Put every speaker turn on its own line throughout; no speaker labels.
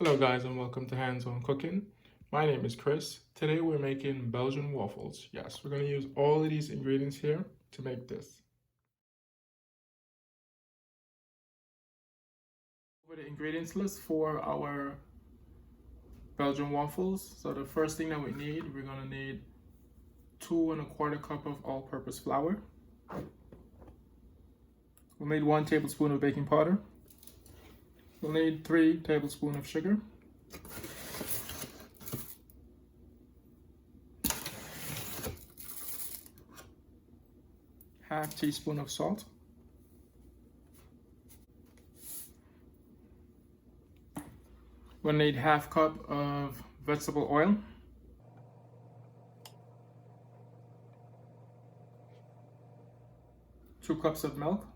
Hello guys and welcome to Hands-On Cooking. My name is Chris. Today we're making Belgian waffles. Yes, we're going to use all of these ingredients here to make this. For the ingredients list for our Belgian waffles. So the first thing that we're going to need 2 1/4 cup of all-purpose flour. We'll need 1 tablespoon of baking powder. We'll need 3 tablespoons of sugar. Half teaspoon of salt. We'll need half cup of vegetable oil. Two cups of milk.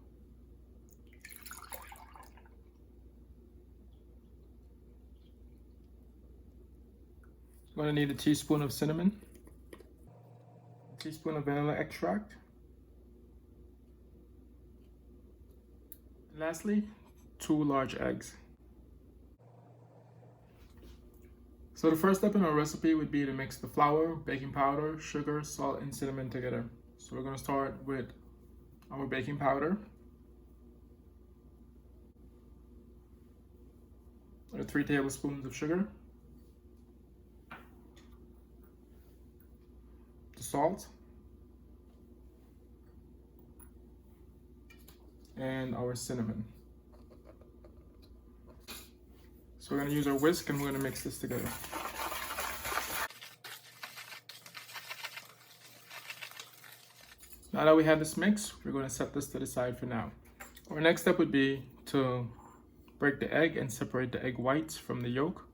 We're going to need a teaspoon of cinnamon, a teaspoon of vanilla extract. And lastly, 2 large eggs. So the first step in our recipe would be to mix the flour, baking powder, sugar, salt, and cinnamon together. So we're going to start with our baking powder. 3 tablespoons of sugar. The salt. And our cinnamon. So we're going to use our whisk and we're going to mix this together. Now that we have this mix, we're going to set this to the side for now. Our next step would be to break the egg and separate the egg whites from the yolk.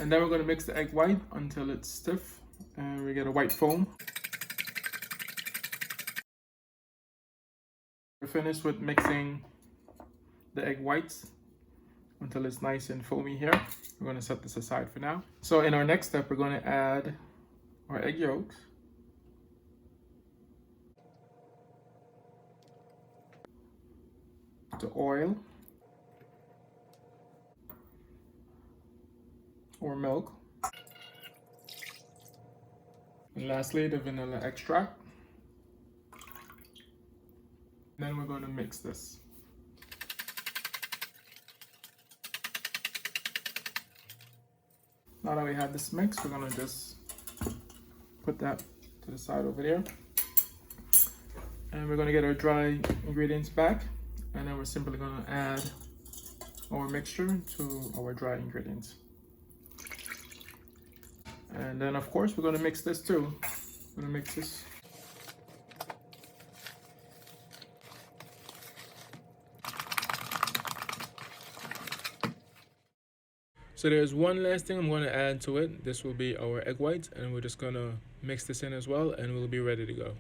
And then we're going to mix the egg white until it's stiff and we get a white foam. We're finished with mixing the egg whites until it's nice and foamy here. We're going to set this aside for now. So in our next step, we're going to add our egg yolks. The oil. Or milk. And lastly, the vanilla extract. Then we're going to mix this. Now that we have this mix, we're going to just put that to the side over there. And we're going to get our dry ingredients back. And then we're simply going to add our mixture to our dry ingredients. And then of course we're going to mix this too. We're going to mix this. So there's one last thing I'm going to add to it. This will be our egg whites, and we're just going to mix this in as well and we'll be ready to go.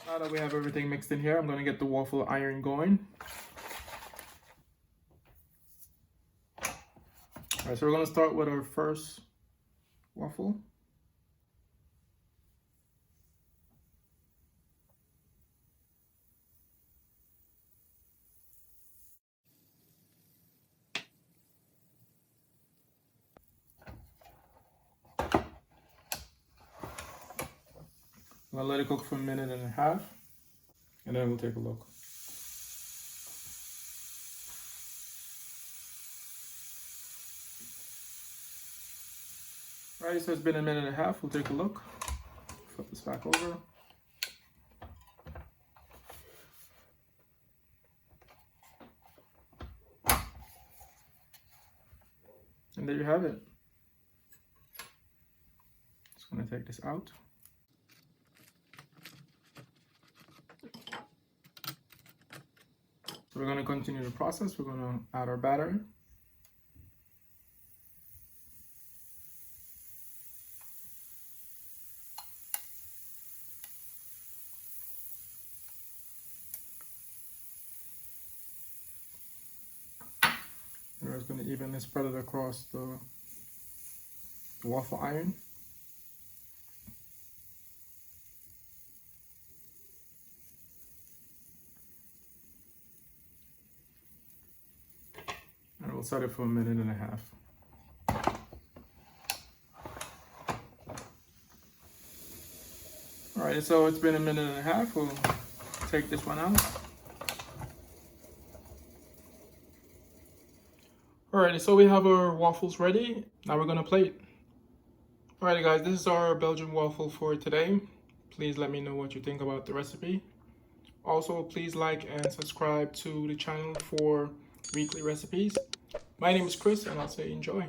Now that we have everything mixed in here, I'm going to get the waffle iron going. Alright, so we're going to start with our first waffle. I'm going to let it cook for 1.5 minutes, and then we'll take a look. Alright, so it's been 1.5 minutes. We'll take a look. Flip this back over. And there you have it. Just going to take this out. So we're going to continue the process. We're going to add our batter. just going to evenly spread it across the waffle iron. And we'll set it for 1.5 minutes. Alright, so it's been 1.5 minutes. We'll take this one out. Alrighty, so we have our waffles ready. Now we're gonna plate. Alrighty guys, this is our Belgian waffle for today. Please let me know what you think about the recipe. Also, please like and subscribe to the channel for weekly recipes. My name is Chris and I'll say enjoy.